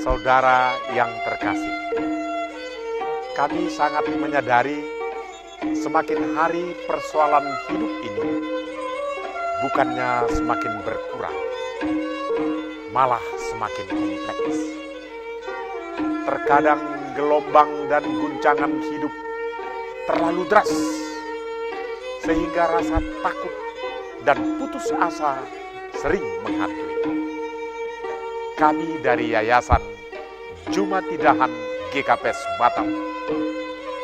Saudara yang terkasih, kami sangat menyadari semakin hari persoalan hidup ini bukannya semakin berkurang, malah semakin kompleks. Terkadang gelombang dan guncangan hidup terlalu deras, sehingga rasa takut dan putus asa sering menghantui. Kami dari Yayasan Jumatidahan GKPS Batam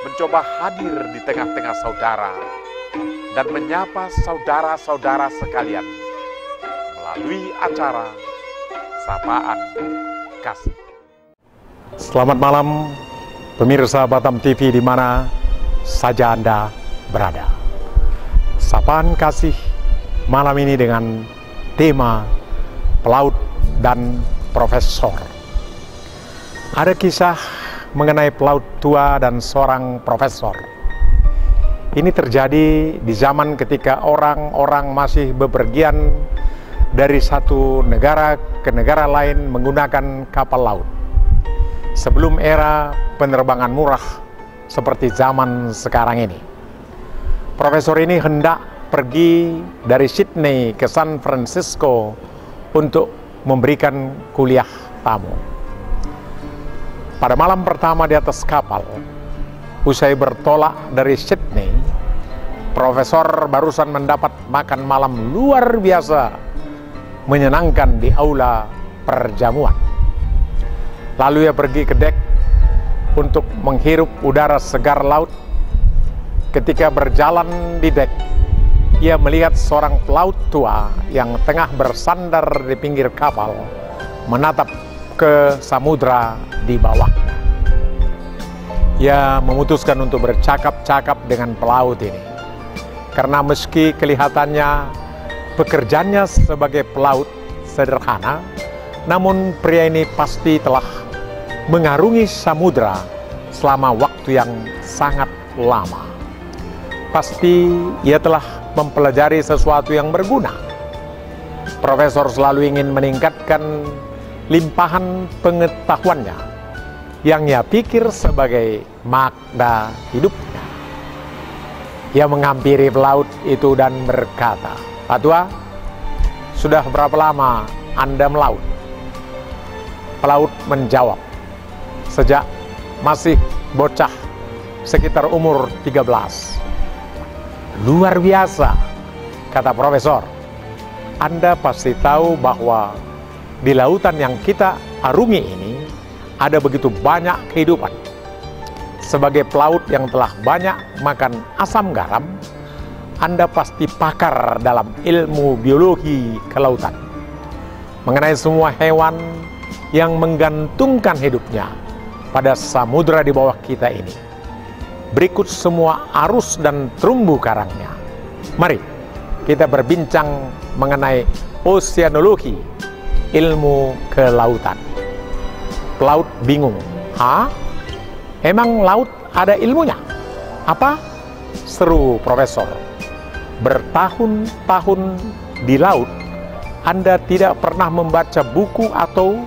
mencoba hadir di tengah-tengah saudara dan menyapa saudara-saudara sekalian melalui acara Sapaan Kasih. Selamat malam pemirsa Batam TV di mana saja Anda berada. Sapaan Kasih malam ini dengan tema Pelaut dan Profesor. Ada kisah mengenai pelaut tua dan seorang profesor. Ini terjadi di zaman ketika orang-orang masih bepergian dari satu negara ke negara lain menggunakan kapal laut. Sebelum era penerbangan murah seperti zaman sekarang ini. Profesor ini hendak pergi dari Sydney ke San Francisco untuk memberikan kuliah tamu. Pada malam pertama di atas kapal, usai bertolak dari Sydney, Profesor barusan mendapat makan malam luar biasa menyenangkan di aula perjamuan. Lalu ia pergi ke dek untuk menghirup udara segar laut. Ketika berjalan di dek, ia melihat seorang pelaut tua yang tengah bersandar di pinggir kapal, menatap ke samudra di bawahnya. Ia memutuskan untuk bercakap-cakap dengan pelaut ini, karena meski kelihatannya pekerjaannya sebagai pelaut sederhana, namun pria ini pasti telah mengarungi samudra selama waktu yang sangat lama. Pasti ia telah mempelajari sesuatu yang berguna. Profesor selalu ingin meningkatkan limpahan pengetahuannya yang ia pikir sebagai makna hidupnya. Ia menghampiri pelaut itu dan berkata, "Pak Tua, sudah berapa lama Anda melaut?" Pelaut menjawab, "Sejak masih bocah, sekitar umur 13. Luar biasa," kata profesor. "Anda pasti tahu bahwa di lautan yang kita arungi ini ada begitu banyak kehidupan. Sebagai pelaut yang telah banyak makan asam garam, Anda pasti pakar dalam ilmu biologi kelautan mengenai semua hewan yang menggantungkan hidupnya pada samudra di bawah kita ini. Berikut semua arus dan terumbu karangnya. Mari kita berbincang mengenai oceanologi, ilmu kelautan." Pelaut bingung. "Hah? Emang laut ada ilmunya? Apa?" seru profesor. "Bertahun-tahun di laut, Anda tidak pernah membaca buku atau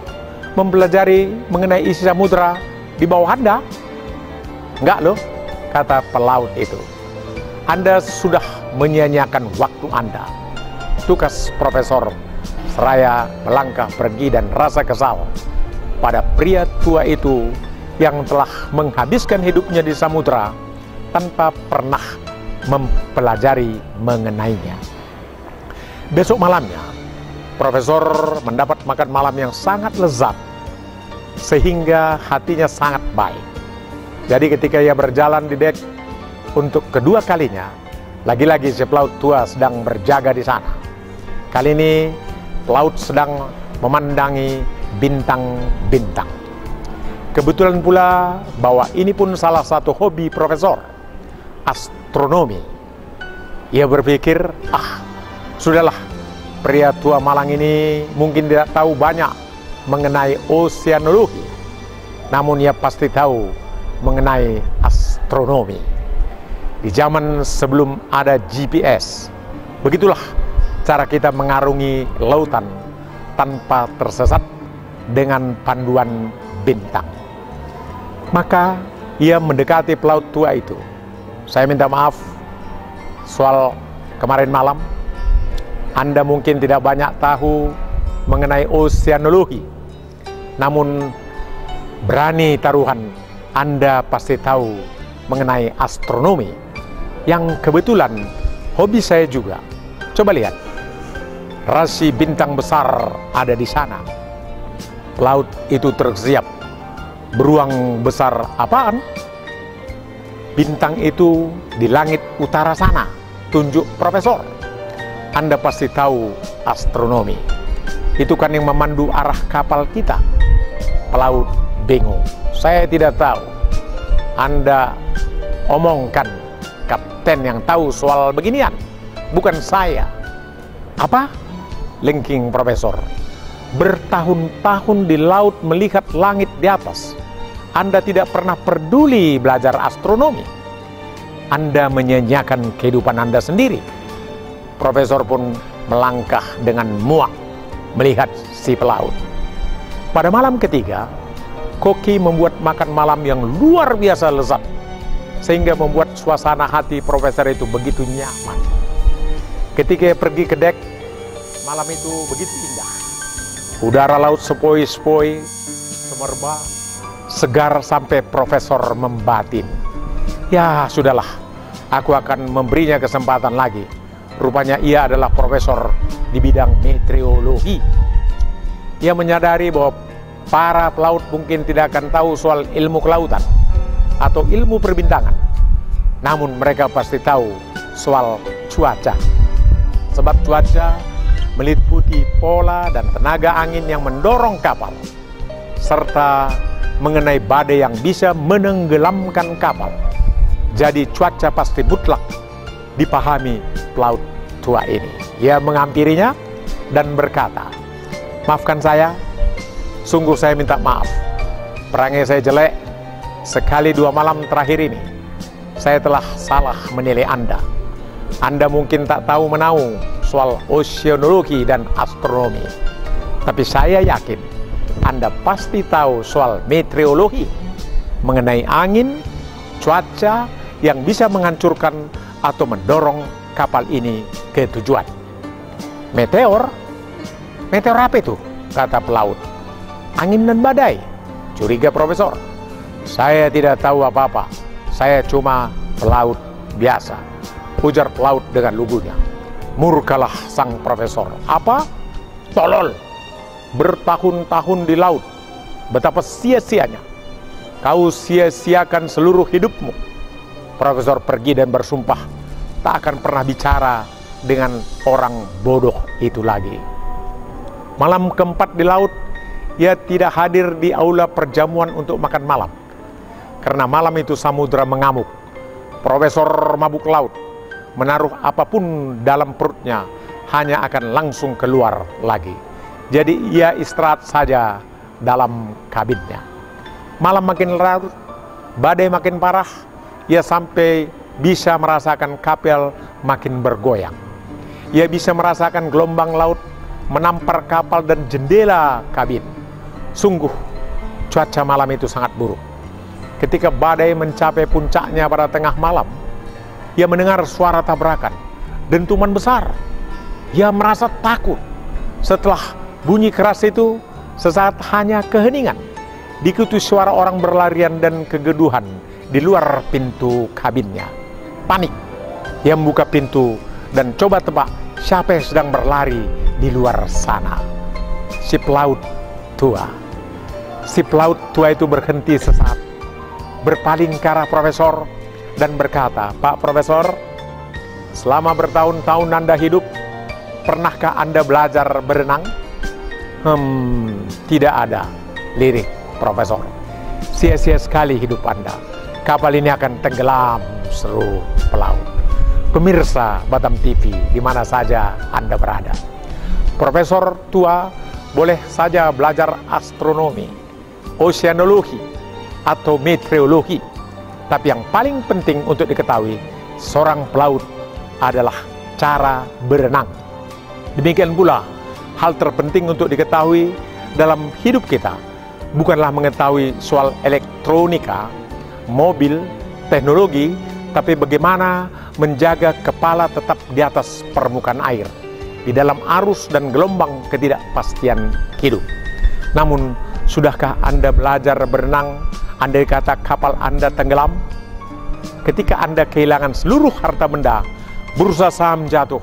mempelajari mengenai isi samudra di bawah Anda?" "Enggak loh," kata pelaut itu. "Anda sudah menyia-nyiakan waktu Anda." Tukas profesor seraya melangkah pergi dan rasa kesal pada pria tua itu yang telah menghabiskan hidupnya di samudra tanpa pernah mempelajari mengenainya. Besok malamnya, profesor mendapat makan malam yang sangat lezat, sehingga hatinya sangat baik. Jadi ketika ia berjalan di dek untuk kedua kalinya, lagi-lagi si pelaut tua sedang berjaga di sana. Kali ini pelaut sedang memandangi bintang-bintang. Kebetulan pula bahwa ini pun salah satu hobi profesor, astronomi. Ia berpikir, sudahlah, pria tua malang ini mungkin tidak tahu banyak mengenai oceanologi, namun ia pasti tahu mengenai astronomi. Di zaman sebelum ada GPS, begitulah cara kita mengarungi lautan tanpa tersesat dengan panduan bintang. Maka ia mendekati pelaut tua itu. Saya minta maaf soal kemarin malam. Anda mungkin tidak banyak tahu mengenai oceanologi, namun berani taruhan Anda pasti tahu mengenai astronomi, yang kebetulan hobi saya juga. Coba lihat, rasi bintang besar ada di sana. Laut itu tersiap. Beruang besar apaan? Bintang itu di langit utara sana, tunjuk profesor. Anda pasti tahu astronomi. Itu kan yang memandu arah kapal kita. Pelaut bingung. Saya tidak tahu. Anda omongkan kapten yang tahu soal beginian, bukan saya. Apa? Lengking profesor. Bertahun-tahun di laut melihat langit di atas. Anda tidak pernah peduli belajar astronomi. Anda menyanyiakan kehidupan Anda sendiri. Profesor pun melangkah dengan muak melihat si pelaut. Pada malam ketiga, koki membuat makan malam yang luar biasa lezat, sehingga membuat suasana hati profesor itu begitu nyaman. Ketika pergi ke dek, malam itu begitu indah. Udara laut sepoi-sepoi, semerbak, segar sampai profesor membatin. Ya sudahlah, aku akan memberinya kesempatan lagi. Rupanya ia adalah profesor di bidang meteorologi. Ia menyadari bahwa para pelaut mungkin tidak akan tahu soal ilmu kelautan atau ilmu perbintangan, namun mereka pasti tahu soal cuaca. Sebab cuaca meliputi pola dan tenaga angin yang mendorong kapal, serta mengenai badai yang bisa menenggelamkan kapal. Jadi cuaca pasti mutlak dipahami pelaut tua ini. Ia menghampirinya dan berkata, "Maafkan saya, sungguh saya minta maaf. Perangai saya jelek. Sekali dua malam terakhir ini, saya telah salah menilai Anda. Anda mungkin tak tahu menahu soal oceanologi dan astronomi. Tapi saya yakin Anda pasti tahu soal meteorologi, mengenai angin, cuaca yang bisa menghancurkan atau mendorong kapal ini ke tujuan." Meteor? Meteor apa itu? Kata pelaut. Angin dan badai, curiga profesor. Saya tidak tahu apa-apa. Saya cuma pelaut biasa, ujar pelaut dengan lugunya. Murkalah sang profesor. Apa? Tolol. Bertahun-tahun di laut. Betapa sia-sianya. Kau sia-siakan seluruh hidupmu. Profesor pergi dan bersumpah tak akan pernah bicara dengan orang bodoh itu lagi. Malam keempat di laut, ia tidak hadir di aula perjamuan untuk makan malam. Karena malam itu samudra mengamuk. Profesor mabuk laut, menaruh apapun dalam perutnya hanya akan langsung keluar lagi. Jadi ia istirahat saja dalam kabinnya. Malam makin larut, badai makin parah, ia sampai bisa merasakan kapal makin bergoyang. Ia bisa merasakan gelombang laut menampar kapal dan jendela kabin. Sungguh, cuaca malam itu sangat buruk. Ketika badai mencapai puncaknya pada tengah malam, ia mendengar suara tabrakan, dentuman besar. Ia merasa takut. Setelah bunyi keras itu, sesaat hanya keheningan, diikuti suara orang berlarian dan kegeduhan di luar pintu kabinnya. Panik, ia membuka pintu dan coba tebak siapa yang sedang berlari di luar sana. Si pelaut tua. Si pelaut tua itu berhenti sesaat, berpaling ke arah profesor dan berkata, "Pak Profesor, selama bertahun-tahun Anda hidup, pernahkah Anda belajar berenang?" Tidak ada, lirik profesor. Sia-sia sekali hidup Anda. Kapal ini akan tenggelam, seru pelaut. Pemirsa Batam TV, di mana saja Anda berada, Profesor tua boleh saja belajar astronomi, oceanologi, atau meteorologi. Tapi yang paling penting untuk diketahui seorang pelaut adalah cara berenang. Demikian pula hal terpenting untuk diketahui dalam hidup kita bukanlah mengetahui soal elektronika, mobil, teknologi, tapi bagaimana menjaga kepala tetap di atas permukaan air, di dalam arus dan gelombang ketidakpastian hidup. Namun, sudahkah Anda belajar berenang andai kata kapal Anda tenggelam? Ketika Anda kehilangan seluruh harta benda, bursa saham jatuh,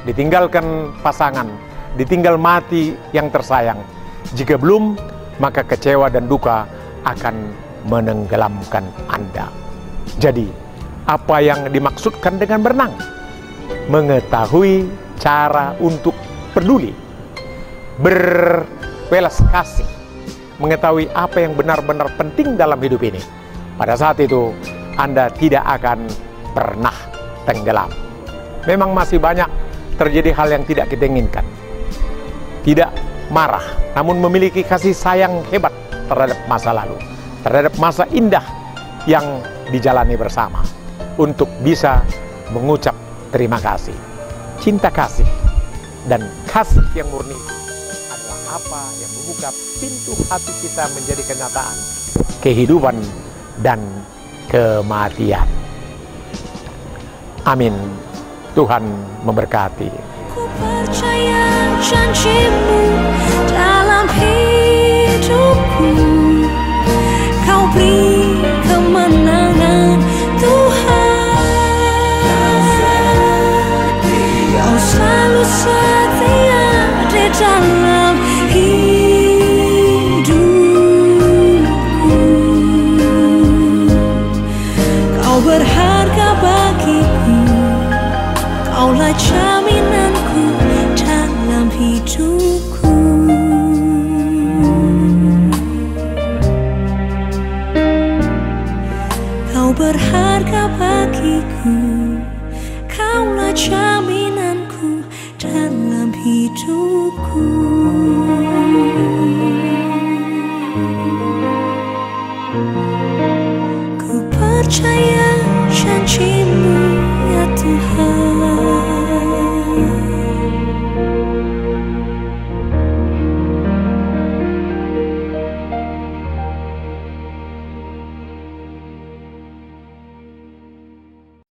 ditinggalkan pasangan, ditinggal mati yang tersayang. Jika belum, maka kecewa dan duka akan menenggelamkan Anda. Jadi, apa yang dimaksudkan dengan berenang? Mengetahui cara untuk peduli, berwelas kasih, mengetahui apa yang benar-benar penting dalam hidup ini. Pada saat itu, Anda tidak akan pernah tenggelam. Memang masih banyak terjadi hal yang tidak kita inginkan. Tidak marah, namun memiliki kasih sayang hebat terhadap masa lalu, terhadap masa indah yang dijalani bersama, untuk bisa mengucap terima kasih. Cinta kasih dan kasih yang murni adalah apa yang membuka pintu hati kita menjadi kenyataan kehidupan dan kematian. Amin. Tuhan memberkati. Ku percaya janji-Mu dalam hidupku. Kau beri kemenangan, Tuhan. Kau selalu setia di dalam hidupku. Kau berharga bagiku. Kaulah jaminanku dalam hidupku. Kau berharga bagiku. Kaulah jaminanku dalam hidupku.